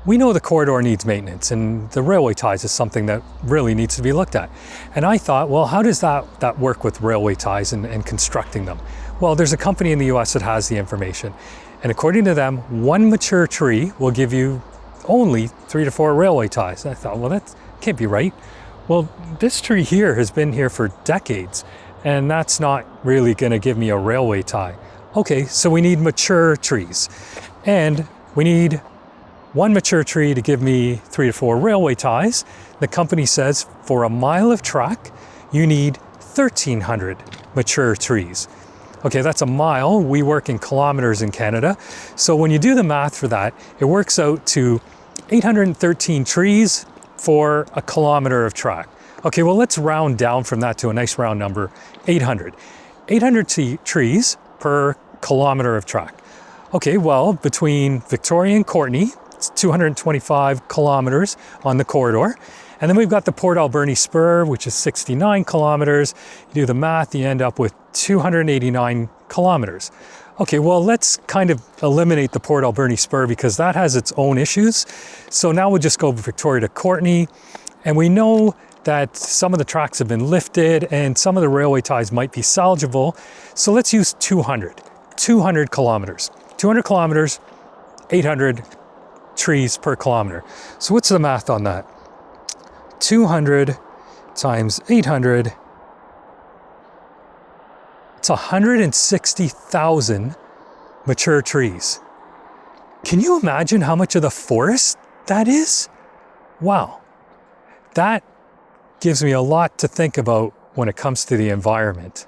we know the corridor needs maintenance, and the railway ties is something that really needs to be looked at. And I thought, well, how does that work with railway ties and constructing them? Well, there's a company in the US that has the information. And according to them, one mature tree will give you only 3 to 4 railway ties. And I thought, well, that can't be right. Well, this tree here has been here for decades, and that's not really gonna give me a railway tie. Okay, so we need mature trees. And we need one mature tree to give me 3 to 4 railway ties. The company says for a mile of track, you need 1,300 mature trees. Okay, that's a mile. We work in kilometers in Canada. So when you do the math for that, it works out to 813 trees for a kilometer of track. Okay, well, let's round down from that to a nice round number, 800. 800 trees per kilometer of track. Okay, well, between Victoria and Courtenay, it's 225 kilometers on the corridor. And then we've got the Port Alberni Spur, which is 69 kilometers. You do the math, you end up with 289 kilometers. Okay, well, let's kind of eliminate the Port Alberni Spur because that has its own issues. So now we'll just go Victoria to Courtenay. And we know that some of the tracks have been lifted and some of the railway ties might be salvageable. So let's use 200 kilometers. 200 kilometers, 800 trees per kilometer. So what's the math on that? 200 times 800, it's 160,000 mature trees. Can you imagine how much of the forest that is? Wow. That gives me a lot to think about when it comes to the environment.